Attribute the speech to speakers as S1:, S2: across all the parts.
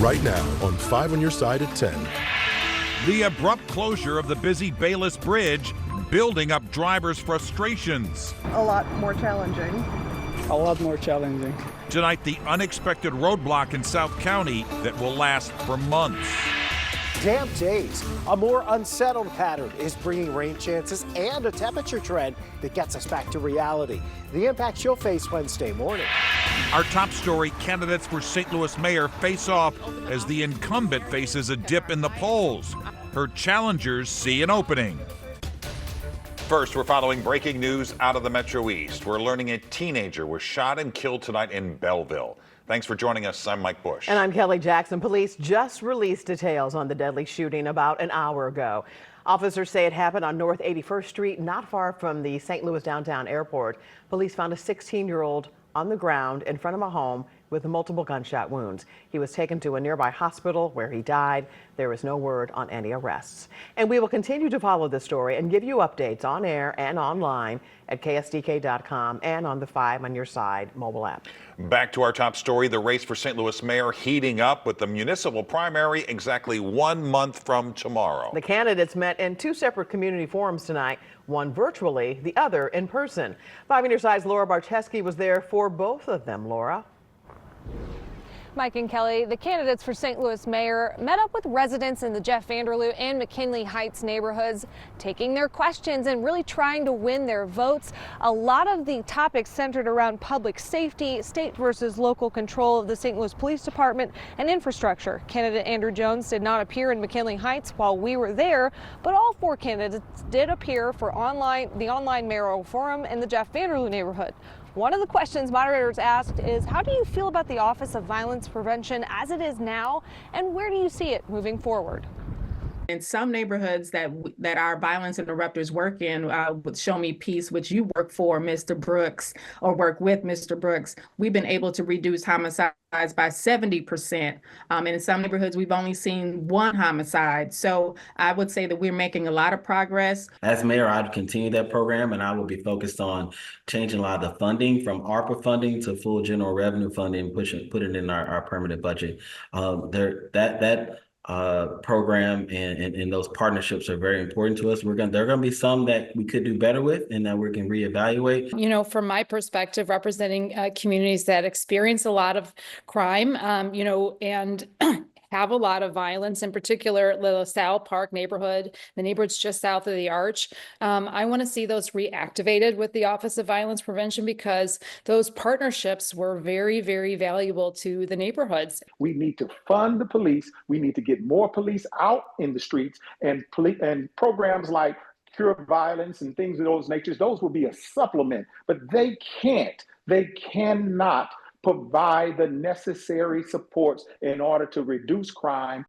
S1: right now on 5 on Your Side at 10.
S2: The abrupt closure of the busy Bayless Bridge building up drivers' frustrations.
S3: A lot more challenging.
S4: A lot more challenging.
S2: Tonight, the unexpected roadblock in South County that will last for months.
S5: Damp days, a more unsettled pattern is bringing rain chances and a temperature trend that gets us back to reality. The impacts you'll face Wednesday morning.
S2: Our top story, candidates for St. Louis mayor face off as the incumbent faces a dip in the polls. Her challengers see an opening. First, we're following breaking news out of the Metro East. We're learning a teenager was shot and killed tonight in Belleville. Thanks for joining us. I'm Mike Bush.
S6: And I'm Kelly Jackson. Police just released details on the deadly shooting about an hour ago. Officers say it happened on North 81st Street, not far from the St. Louis downtown airport. Police found a 16-year-old on the ground in front of a home with multiple gunshot wounds. He was taken to a nearby hospital where he died. There is no word on any arrests. And we will continue to follow this story and give you updates on air and online at KSDK.com and on the 5 on Your Side mobile app.
S2: Back to our top story, the race for St. Louis mayor heating up with the municipal primary exactly 1 month from tomorrow.
S6: The candidates met in 2 separate community forums tonight, one virtually, the other in person. 5 on Your Side's Laura Barcheski was there for both of them. Laura?
S7: Mike and Kelly, the candidates for St. Louis mayor met up with residents in the Jeff Vanderloo and McKinley Heights neighborhoods, taking their questions and really trying to win their votes. A lot of the topics centered around public safety, state versus local control of the St. Louis Police Department, and infrastructure. Candidate Andrew Jones did not appear in McKinley Heights while we were there, but all 4 candidates did appear for the online mayoral forum in the Jeff Vanderloo neighborhood. One of the questions moderators asked is, how do you feel about the Office of Violence Prevention as it is now, and where do you see it moving forward?
S8: In some neighborhoods that our violence interrupters work in, with Show Me Peace, which you work for, Mr. Brooks, or work with Mr. Brooks, we've been able to reduce homicides by 70%. And in some neighborhoods, we've only seen 1 homicide. So I would say that we're making a lot of progress.
S9: As mayor, I'd continue that program, and I will be focused on changing a lot of the funding from ARPA funding to full general revenue funding, put it in our permanent budget. Program and those partnerships are very important to us. There are going to be some that we could do better with and that we can reevaluate.
S10: You know, from my perspective, representing communities that experience a lot of crime, and have a lot of violence, in particular, the LaSalle Park neighborhood, the neighborhoods just south of the Arch. I want to see those reactivated with the Office of Violence Prevention because those partnerships were very, very valuable to the neighborhoods.
S11: We need to fund the police. We need to get more police out in the streets, and programs like Cure Violence and things of those natures, those will be a supplement, but they cannot provide the necessary supports in order to reduce crime.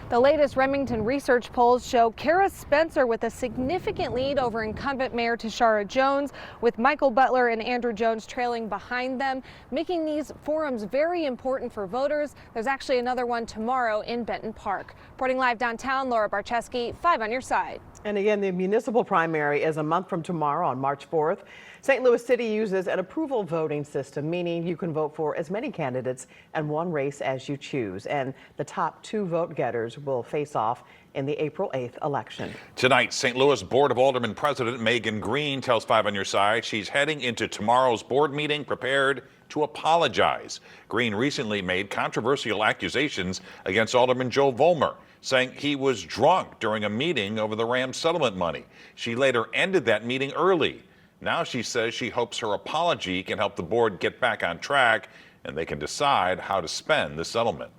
S7: The latest Remington research polls show Kara Spencer with a significant lead over incumbent Mayor Tashara Jones, with Michael Butler and Andrew Jones trailing behind them, making these forums very important for voters. There's actually another one tomorrow in Benton Park. Reporting live downtown, Laura Barcheski, 5 on Your Side.
S6: And again, the municipal primary is a month from tomorrow on March 4th. St. Louis City uses an approval voting system, meaning you can vote for as many candidates in one race as you choose. And the top 2 vote getters will face off in the April 8th election.
S2: Tonight, St. Louis Board of Aldermen President Megan Green tells 5 on Your Side she's heading into tomorrow's board meeting prepared to apologize. Green recently made controversial accusations against Alderman Joe Volmer, saying he was drunk during a meeting over the Rams settlement money. She later ended that meeting early. Now she says she hopes her apology can help the board get back on track and they can decide how to spend the settlement.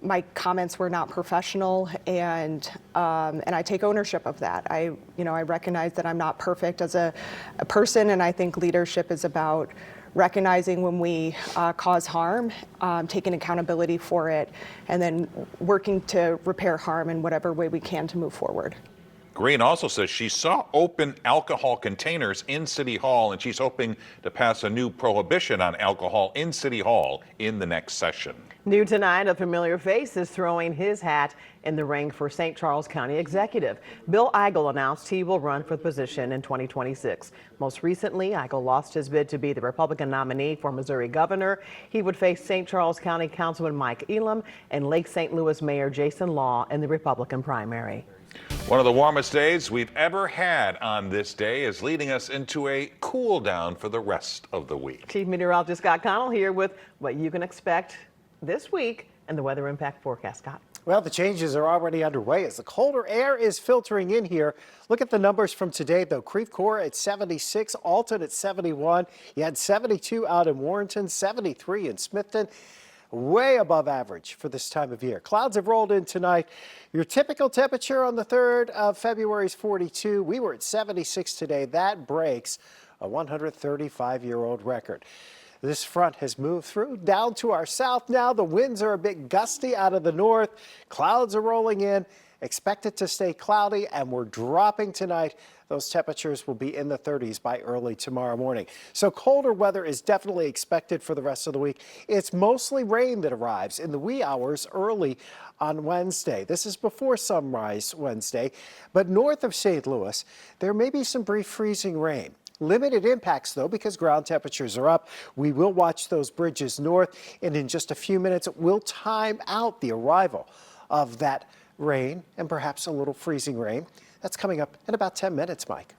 S3: My comments were not professional, and I take ownership of that. I recognize that I'm not perfect as a person, and I think leadership is about recognizing when we cause harm, taking accountability for it, and then working to repair harm in whatever way we can to move forward.
S2: Green also says she saw open alcohol containers in City Hall, and she's hoping to pass a new prohibition on alcohol in City Hall in the next session.
S6: New tonight, a familiar face is throwing his hat in the ring for St. Charles County Executive. Bill Eigel announced he will run for the position in 2026. Most recently, Eigel lost his bid to be the Republican nominee for Missouri governor. He would face St. Charles County Councilman Mike Elam and Lake St. Louis Mayor Jason Law in the Republican primary.
S2: One of the warmest days we've ever had on this day is leading us into a cool down for the rest of the week.
S6: Chief Meteorologist Scott Connell here with what you can expect this week and the weather impact forecast. Scott.
S5: Well, the changes are already underway as the colder air is filtering in here. Look at the numbers from today, though. Creve Coeur at 76, Alton at 71. You had 72 out in Warrenton, 73 in Smithton. Way above average for this time of year. Clouds have rolled in tonight. Your typical temperature on the 3rd of February is 42. We were at 76 today. That breaks a 135-year-old record. This front has moved through down to our south now. The winds are a bit gusty out of the north. Clouds are rolling in. Expect it to stay cloudy, and we're dropping tonight. Those temperatures will be in the 30s by early tomorrow morning. So colder weather is definitely expected for the rest of the week. It's mostly rain that arrives in the wee hours early on Wednesday. This is before sunrise Wednesday, but north of St. Louis, there may be some brief freezing rain. Limited impacts, though, because ground temperatures are up. We will watch those bridges north, and in just a few minutes, we'll time out the arrival of that rain and perhaps a little freezing rain. That's coming up in about 10 minutes, Mike.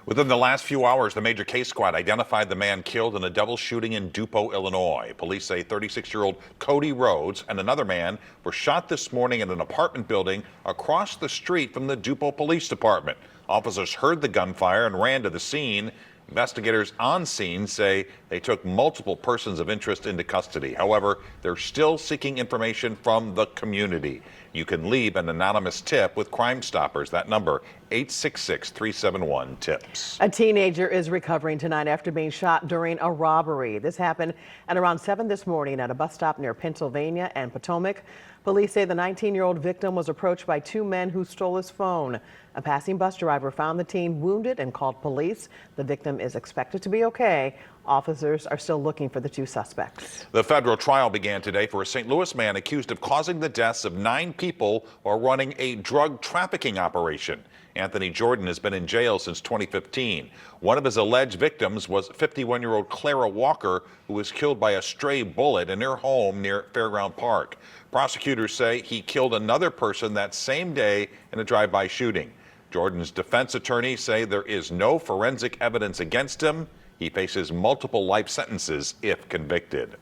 S2: Within the last few hours, the major case squad identified the man killed in a double shooting in Dupo, Illinois. Police say 36-year-old Cody Rhodes and another man were shot this morning in an apartment building across the street from the Dupo Police Department. Officers heard the gunfire and ran to the scene. Investigators on scene say they took multiple persons of interest into custody. However, they're still seeking information from the community. You can leave an anonymous tip with Crime Stoppers. That number, 866-371-TIPS.
S6: A teenager is recovering tonight after being shot during a robbery. This happened at around 7 this morning at a bus stop near Pennsylvania and Potomac. Police say the 19-year-old victim was approached by two men who stole his phone. A passing bus driver found the teen wounded and called police. The victim is expected to be okay. Officers are still looking for the two suspects.
S2: The federal trial began today for a St. Louis man accused of causing the deaths of 9 people while running a drug trafficking operation. Anthony Jordan has been in jail since 2015. One of his alleged victims was 51-year-old Clara Walker, who was killed by a stray bullet in her home near Fairground Park. Prosecutors say he killed another person that same day in a drive-by shooting. Jordan's defense attorneys say there is no forensic evidence against him. He faces multiple life sentences if convicted.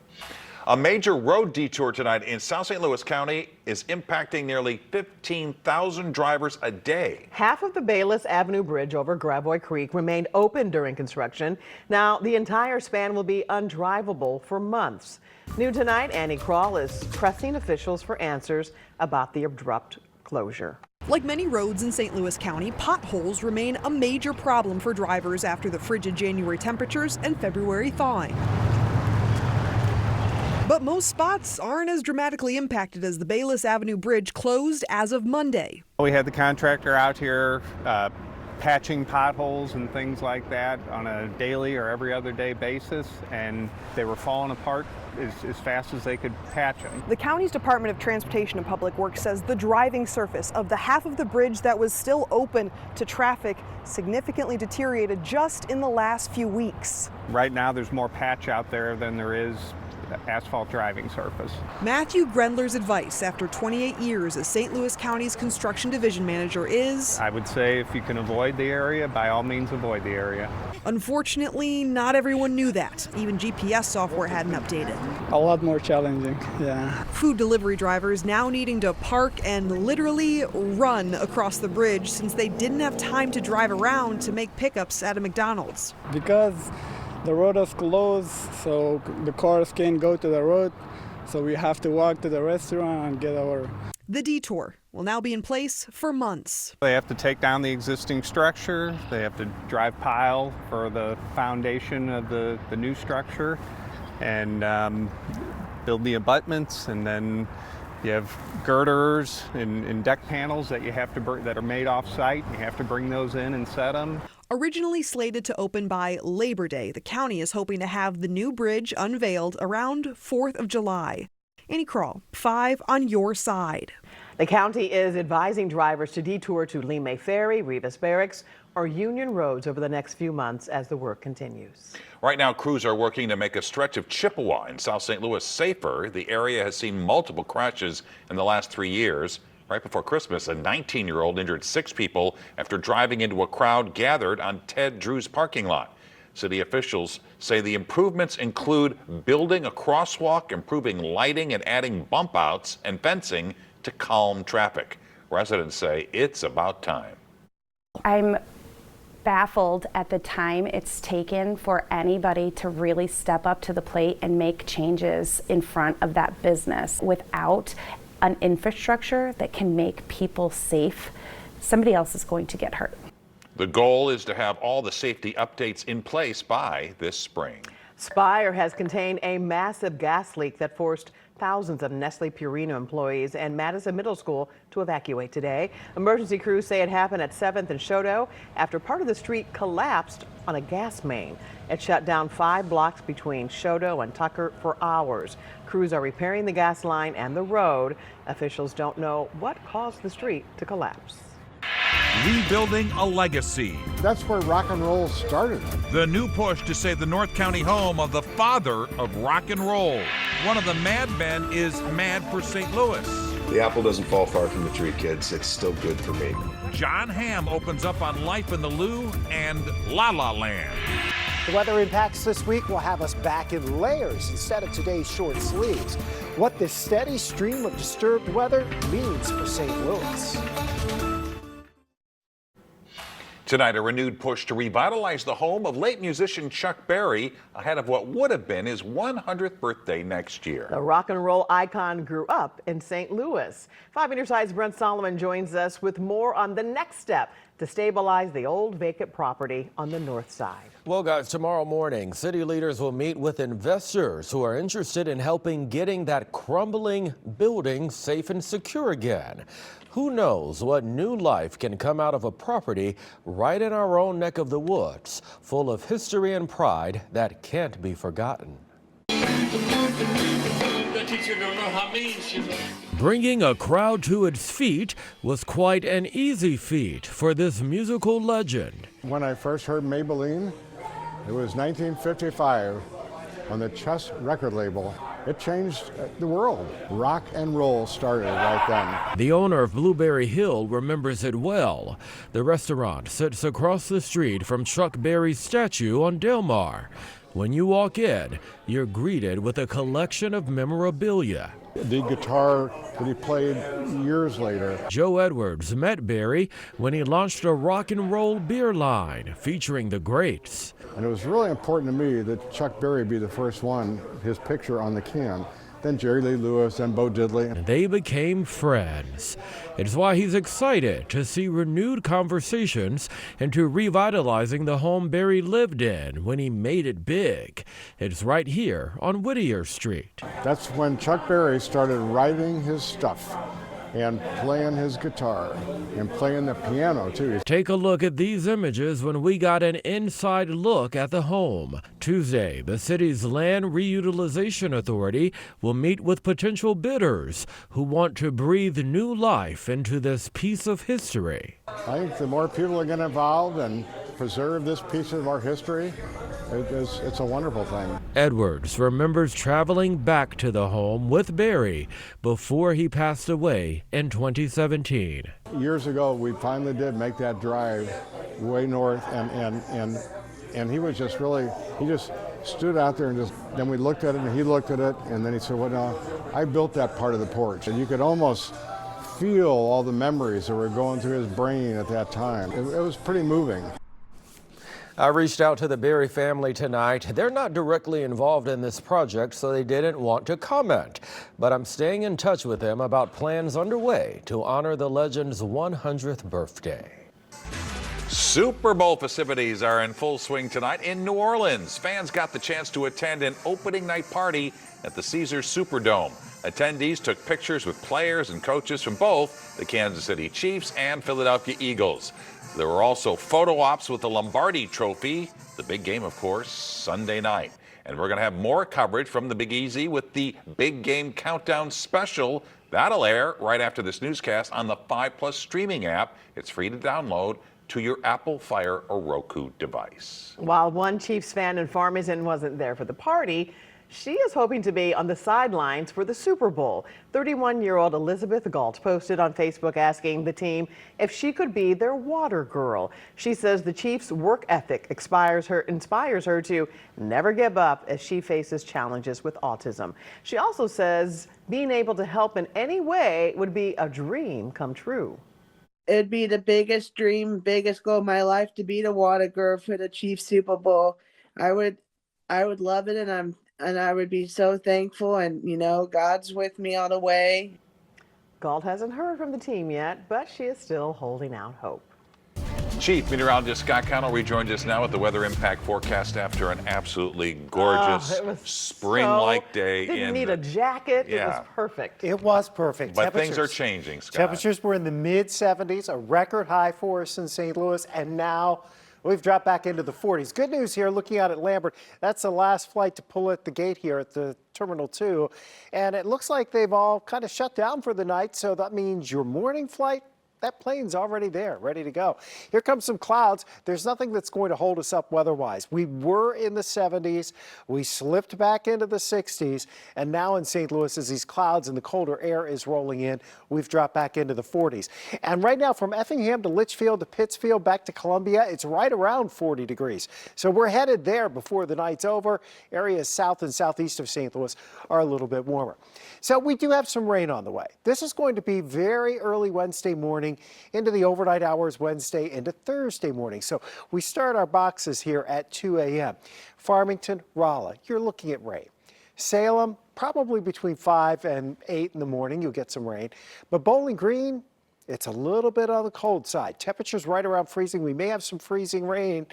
S2: A major road detour tonight in South St. Louis County is impacting nearly 15,000 drivers a day.
S6: Half of the Bayless Avenue Bridge over Gravois Creek remained open during construction. Now, the entire span will be undrivable for months. New tonight, Annie Kroll is pressing officials for answers about the abrupt closure.
S12: Like many roads in St. Louis County, potholes remain a major problem for drivers after the frigid January temperatures and February thawing. But most spots aren't as dramatically impacted as the Bayless Avenue Bridge closed as of Monday.
S4: We had the contractor out here patching potholes and things like that on a daily or every other day basis, and they were falling apart as fast as they could patch them.
S12: The county's Department of Transportation and Public Works says the driving surface of the half of the bridge that was still open to traffic significantly deteriorated just in the last few weeks.
S4: Right now there's more patch out there than there is asphalt driving surface.
S12: Matthew Grendler's advice after 28 years as St. Louis County's construction division manager is,
S4: I would say if you can avoid the area, by all means avoid the area.
S12: Unfortunately, not everyone knew that. Even GPS software hadn't updated.
S4: A lot more challenging, yeah.
S12: Food delivery drivers now needing to park and literally run across the bridge since they didn't have time to drive around to make pickups at a McDonald's.
S4: Because the road is closed, so the cars can't go to the road, so we have to walk to the restaurant and get our...
S12: The detour will now be in place for months.
S4: They have to take down the existing structure, they have to drive pile for the foundation of the new structure, and build the abutments, and then You have girders and deck panels that you have to that are made off-site. You have to bring those in and set them.
S12: Originally slated to open by Labor Day, the county is hoping to have the new bridge unveiled around 4th of July. Annie Kroll, 5 on your side.
S6: The county is advising drivers to detour to Lime Ferry, Rivas Barracks, or Union roads over the next few months as the work continues.
S2: Right now, crews are working to make a stretch of Chippewa in South St. Louis safer. The area has seen multiple crashes in the last 3 years. Right before Christmas, a 19-year-old injured 6 people after driving into a crowd gathered on Ted Drew's parking lot. City officials say the improvements include building a crosswalk, improving lighting, and adding bump outs and fencing to calm traffic. Residents say it's about time.
S13: I'm baffled at the time it's taken for anybody to really step up to the plate and make changes in front of that business. Without an infrastructure that can make people safe, somebody else is going to get hurt.
S2: The goal is to have all the safety updates in place by this spring.
S6: Spire has contained a massive gas leak that forced thousands of Nestle Purina employees and Madison Middle School to evacuate today. Emergency crews say it happened at 7th and Choteau after part of the street collapsed on a gas main. It shut down 5 blocks between Choteau and Tucker for hours. Crews are repairing the gas line and the road. Officials don't know what caused the street to collapse.
S14: Rebuilding a legacy.
S15: That's where rock and roll started.
S14: The new push to save the North County home of the father of rock and roll. One of the madmen is mad for St. Louis.
S16: The apple doesn't fall far from the tree, kids. It's still good for me.
S14: John Hamm opens up on life in the Lou and La La Land.
S5: The weather impacts this week will have us back in layers instead of today's short sleeves. What this steady stream of disturbed weather means for St. Louis.
S2: Tonight, a renewed push to revitalize the home of late musician Chuck Berry ahead of what would have been his 100th birthday next year.
S6: The rock and roll icon grew up in St. Louis. 5 on your side's Brent Solomon joins us with more on the next step to stabilize the old vacant property on the north side.
S17: Well, guys, tomorrow morning, city leaders will meet with investors who are interested in helping getting that crumbling building safe and secure again. Who knows what new life can come out of a property right in our own neck of the woods, full of history and pride that can't be forgotten. Bringing a crowd to its feet was quite an easy feat for this musical legend.
S15: When I first heard Maybelline, it was 1955 on the Chess record label. It changed the world. Rock and roll started right then.
S17: The owner of Blueberry Hill remembers it well. The restaurant sits across the street from Chuck Berry's statue on Delmar. When you walk in, you're greeted with a collection of memorabilia.
S15: The guitar that he played years later.
S17: Joe Edwards met Berry when he launched a rock and roll beer line featuring the greats.
S15: And it was really important to me that Chuck Berry be the first one, his picture on the can. Then Jerry Lee Lewis and Bo Diddley.
S17: They became friends. It's why he's excited to see renewed conversations into revitalizing the home Berry lived in when he made it big. It's right here on Whittier Street.
S15: That's when Chuck Berry started writing his stuff and playing his guitar and playing the piano too.
S17: Take a look at these images when we got an inside look at the home. Tuesday, the city's Land Reutilization Authority will meet with potential bidders who want to breathe new life into this piece of history.
S15: I think the more people are going to involve and preserve this piece of our history, it's a wonderful thing.
S17: Edwards remembers traveling back to the home with Berry before he passed away in 2017.
S15: Years ago, we finally did make that drive way north, and he was just really, he just stood out there and then we looked at it and he looked at it, and then he said, well, no, I built that part of the porch. And you could almost feel all the memories that were going through his brain at that time. It was pretty moving.
S17: I reached out to the Berry family tonight. They're not directly involved in this project, so they didn't want to comment. But I'm staying in touch with them about plans underway to honor the legend's 100th birthday.
S2: Super Bowl festivities are in full swing tonight in New Orleans. Fans got the chance to attend an opening night party at the Caesars Superdome. Attendees took pictures with players and coaches from both the Kansas City Chiefs and Philadelphia Eagles. There were also photo ops with the Lombardi Trophy, the big game, of course, Sunday night. And we're going to have more coverage from the Big Easy with the Big Game Countdown Special. That'll air right after this newscast on the 5+ streaming app. It's free to download to your Apple, Fire, or Roku device.
S6: While one Chiefs fan in Farmington wasn't there for the party, she is hoping to be on the sidelines for the Super Bowl. 31-year-old Elizabeth Galt posted on Facebook asking the team if she could be their water girl. She says the Chiefs' work ethic inspires her to never give up as she faces challenges with autism. She also says being able to help in any way would be a dream come true.
S18: It'd be the biggest dream, biggest goal of my life to be the water girl for the Chiefs Super Bowl. I would love it, and I would be so thankful, and God's with me all the way.
S6: Galt hasn't heard from the team yet, but she is still holding out hope.
S2: Chief Meteorologist Scott Connell rejoins us now with the weather impact forecast after an absolutely gorgeous spring-like day.
S6: Didn't need a jacket. Yeah. It was perfect.
S5: It was perfect.
S2: But things are changing, Scott.
S5: Temperatures were in the mid-70s, a record high for us in St. Louis, and now we've dropped back into the 40s. Good news here, looking out at Lambert, that's the last flight to pull at the gate here at the Terminal 2, and it looks like they've all kind of shut down for the night, so that means your morning flight, that plane's already there, ready to go. Here comes some clouds. There's nothing that's going to hold us up weather-wise. We were in the 70s. We slipped back into the 60s. And now in St. Louis, as these clouds and the colder air is rolling in, we've dropped back into the 40s. And right now, from Effingham to Litchfield to Pittsfield back to Columbia, it's right around 40 degrees. So we're headed there before the night's over. Areas south and southeast of St. Louis are a little bit warmer. So we do have some rain on the way. This is going to be very early Wednesday morning into the overnight hours Wednesday into Thursday morning. So we start our boxes here at 2 a.m. Farmington, Rolla, you're looking at rain. Salem, probably between 5 and 8 in the morning, you'll get some rain. But Bowling Green, it's a little bit on the cold side. Temperatures right around freezing. We may have some freezing rain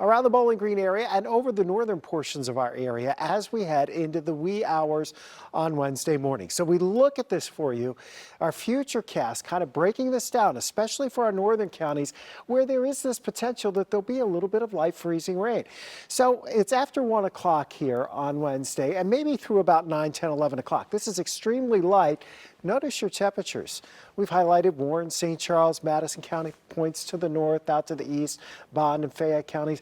S5: around the Bowling Green area and over the northern portions of our area as we head into the wee hours on Wednesday morning. So we look at this for you, our future cast kind of breaking this down, especially for our northern counties where there is this potential that there'll be a little bit of light freezing rain. So it's after 1 o'clock here on Wednesday and maybe through about 9, 10, 11 o'clock. This is extremely light. Notice your temperatures. We've highlighted Warren, St. Charles, Madison County points to the north, out to the east, Bond and Fayette counties.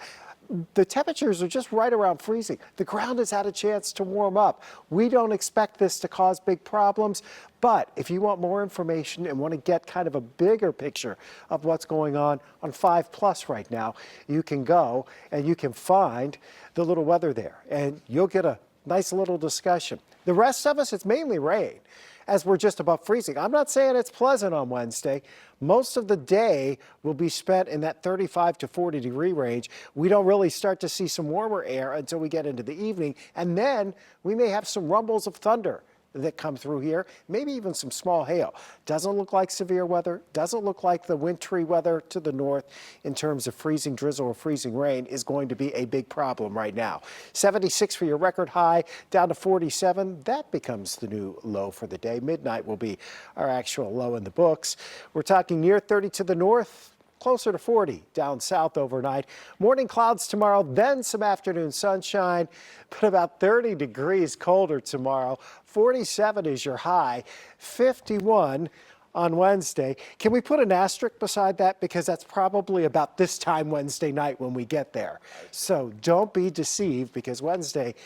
S5: The temperatures are just right around freezing. The ground has had a chance to warm up. We don't expect this to cause big problems, but if you want more information and want to get kind of a bigger picture of what's going on 5+ right now, you can go and you can find the little weather there, and you'll get a nice little discussion. The rest of us, it's mainly rain, as we're just above freezing. I'm not saying it's pleasant on Wednesday. Most of the day will be spent in that 35 to 40 degree range. We don't really start to see some warmer air until we get into the evening, and then we may have some rumbles of thunder that come through here, maybe even some small hail. Doesn't look like severe weather, doesn't look like the wintry weather to the north in terms of freezing drizzle or freezing rain is going to be a big problem right now. 76 for your record high, down to 47. That becomes the new low for the day. Midnight will be our actual low in the books. We're talking near 30 to the north, closer to 40 down south overnight. Morning clouds tomorrow, then some afternoon sunshine, but about 30 degrees colder tomorrow. 47 is your high, 51 on Wednesday. Can we put an asterisk beside that? Because that's probably about this time Wednesday night when we get there. So don't be deceived, because Wednesday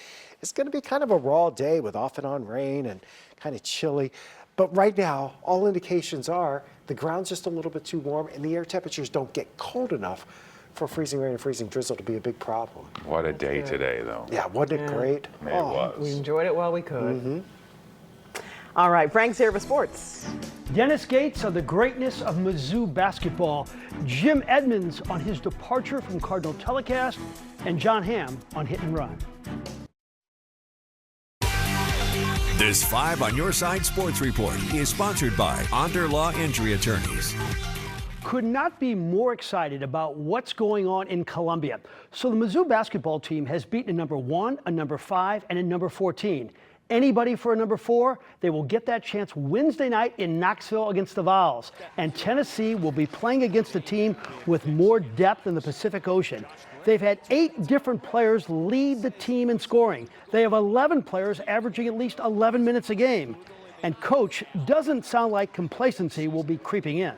S5: is going to be kind of a raw day with off and on rain and kind of chilly. But right now, all indications are the ground's just a little bit too warm and the air temperatures don't get cold enough for freezing rain and freezing drizzle to be a big problem.
S2: What a day today, though.
S5: Yeah, wasn't it great?
S2: It was.
S6: We enjoyed it while we could. All right, Frank's here for sports.
S19: Dennis Gates on the greatness of Mizzou basketball, Jim Edmonds on his departure from Cardinal Telecast, and John Hamm on Hit and Run.
S20: This 5 on Your Side Sports Report is sponsored by Onder Law Injury Attorneys.
S19: Could not be more excited about what's going on in Columbia. So the Mizzou basketball team has beaten a number 1, a number 5, and a number 14. anybody for a number 4, they will get that chance Wednesday night in Knoxville against the Vols. And Tennessee will be playing against a team with more depth in the Pacific Ocean. They've had 8 different players lead the team in scoring. They have 11 players averaging at least 11 minutes a game. And coach doesn't sound like complacency will be creeping in.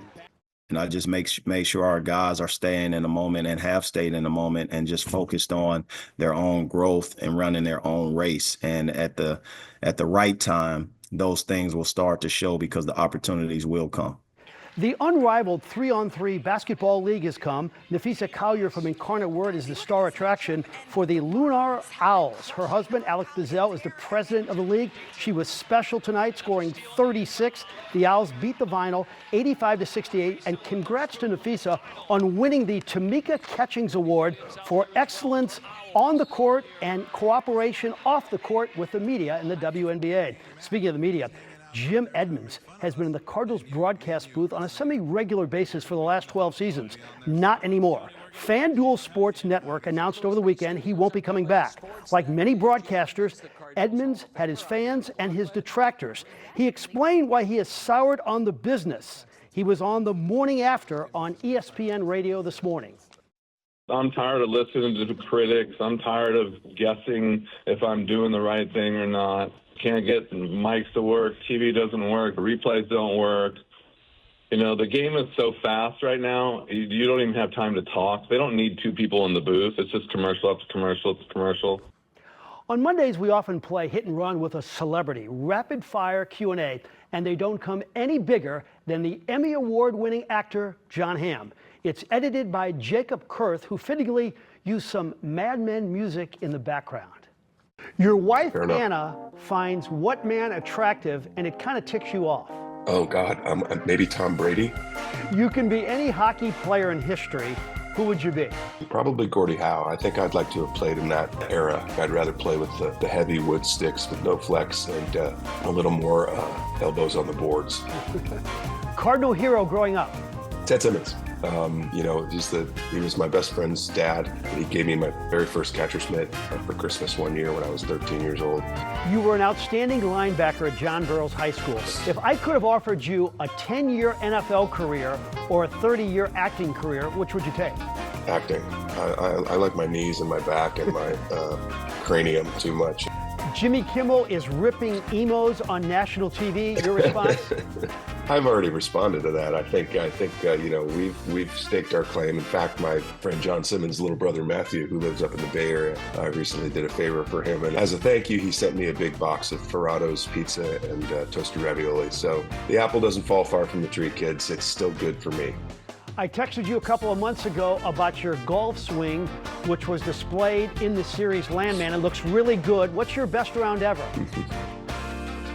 S21: And I just make sure our guys are staying in the moment and have stayed in the moment and just focused on their own growth and running their own race. And at the right time, those things will start to show because the opportunities will come.
S19: The unrivaled 3-on-3 basketball league has come. Nafisa Collier from Incarnate Word is the star attraction for the Lunar Owls. Her husband, Alex Bizel, is the president of the league. She was special tonight, scoring 36. The Owls beat the Vinyl 85-68. And congrats to Nafisa on winning the Tamika Catchings Award for excellence on the court and cooperation off the court with the media in the WNBA. Speaking of the media, Jim Edmonds has been in the Cardinals broadcast booth on a semi-regular basis for the last 12 seasons. Not anymore. FanDuel Sports Network announced over the weekend he won't be coming back. Like many broadcasters, Edmonds had his fans and his detractors. He explained why he has soured on the business. He was on the morning after on ESPN Radio this morning.
S22: I'm tired of listening to the critics. I'm tired of guessing if I'm doing the right thing or not. Can't get mics to work. TV doesn't work. Replays don't work. You know, the game is so fast right now, you don't even have time to talk. They don't need 2 people in the booth. It's just commercial after commercial after commercial.
S19: On Mondays, we often play Hit and Run with a celebrity, rapid fire Q&A, and they don't come any bigger than the Emmy Award-winning actor Jon Hamm. It's edited by Jacob Kurth, who fittingly used some Mad Men music in the background. Your wife, Anna, finds what man attractive, and it kind of ticks you off.
S16: Oh, God, maybe Tom Brady?
S19: You can be any hockey player in history. Who would you be?
S16: Probably Gordie Howe. I think I'd like to have played in that era. I'd rather play with the heavy wood sticks with no flex and a little more elbows on the boards.
S19: Cardinal hero growing up?
S16: Ted Simmons. You know, he was my best friend's dad. He gave me my very first catcher's mitt for Christmas one year when I was 13 years old.
S19: You were an outstanding linebacker at John Burroughs High School. If I could have offered you a 10-year NFL career or a 30-year acting career, which would you take?
S16: Acting. I like my knees and my back and my cranium too much.
S19: Jimmy Kimmel is ripping emos on national TV. Your response?
S16: I've already responded to that. I think you know, we've staked our claim. In fact, my friend John Simmons' little brother Matthew, who lives up in the Bay Area, I recently did a favor for him, and as a thank you, he sent me a big box of Ferrado's pizza and toasted ravioli. So the apple doesn't fall far from the tree, kids. It's still good for me.
S19: I texted you a couple of months ago about your golf swing, which was displayed in the series Landman. It looks really good. What's your best round ever?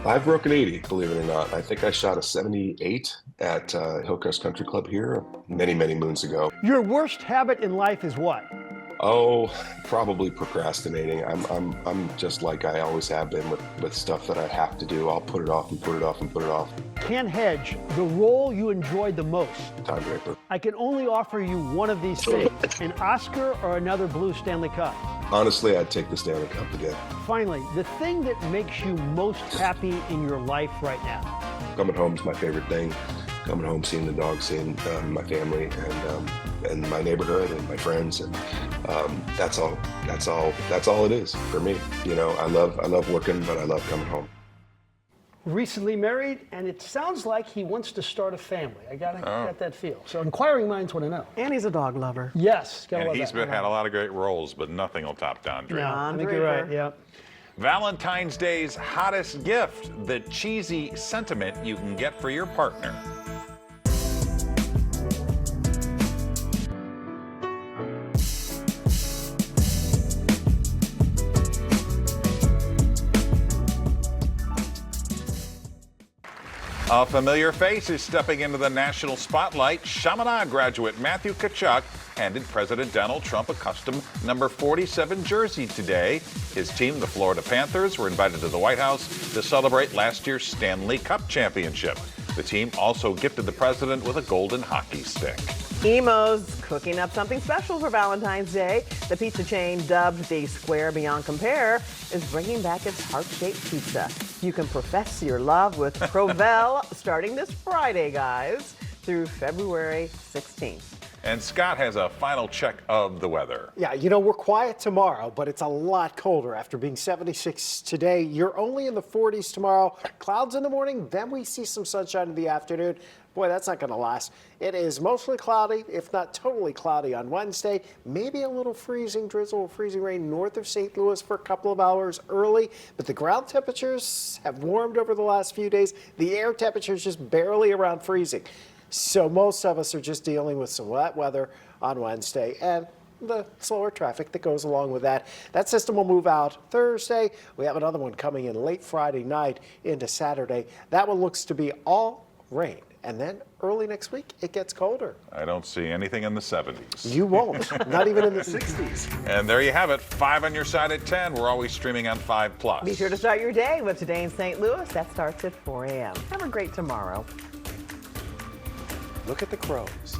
S16: I've broken 80, believe it or not. I think I shot a 78 at Hillcrest Country Club here many, many moons ago.
S19: Your worst habit in life is what?
S16: Oh, probably procrastinating. I'm just like I always have been with stuff that I have to do. I'll put it off and put it off and put it off.
S19: Ken Hedge, the role you enjoyed the most?
S16: Time Draper.
S19: I can only offer you one of these things, an Oscar or another blue Stanley Cup.
S16: Honestly, I'd take the Stanley Cup again.
S19: Finally, the thing that makes you most happy in your life right now?
S16: Coming home is my favorite thing. Coming home, seeing the dogs, seeing my family and my neighborhood and my friends, and that's all it is for me. You know, I love working, but I love coming home.
S19: Recently married, and it sounds like he wants to start a family. I got that feel. So inquiring minds want to know.
S6: And he's a dog lover.
S19: Yes.
S2: And he's had a lot of great roles, but nothing will top Don Draper.
S19: No, I think you're right, yeah.
S2: Valentine's Day's hottest gift, the cheesy sentiment you can get for your partner. A familiar face is stepping into the national spotlight. Chaminade graduate Matthew Tkachuk handed President Donald Trump a custom number 47 jersey today. His team, the Florida Panthers, were invited to the White House to celebrate last year's Stanley Cup championship. The team also gifted the president with a golden hockey stick.
S6: Emo's cooking up something special for Valentine's Day. The pizza chain, dubbed the Square Beyond Compare, is bringing back its heart-shaped pizza. You can profess your love with Provel starting this Friday, guys, through February 16th.
S2: And Scott has a final check of the weather.
S5: Yeah, you know, we're quiet tomorrow, but it's a lot colder after being 76 today. You're only in the 40s tomorrow. Clouds in the morning, then we see some sunshine in the afternoon. Boy, that's not going to last. It is mostly cloudy, if not totally cloudy on Wednesday. Maybe a little freezing drizzle or freezing rain north of St. Louis for a couple of hours early. But the ground temperatures have warmed over the last few days. The air temperature is just barely around freezing. So most of us are just dealing with some wet weather on Wednesday and the slower traffic that goes along with that. That system will move out Thursday. We have another one coming in late Friday night into Saturday. That one looks to be all rain. And then early next week, it gets colder.
S2: I don't see anything in the 70s.
S5: You won't, not even in the 60s.
S2: And there you have it, 5 on your side at 10. We're always streaming on 5+.
S6: Be sure to start your day with Today in St. Louis. That starts at 4 a.m. Have a great tomorrow.
S5: Look at the crows.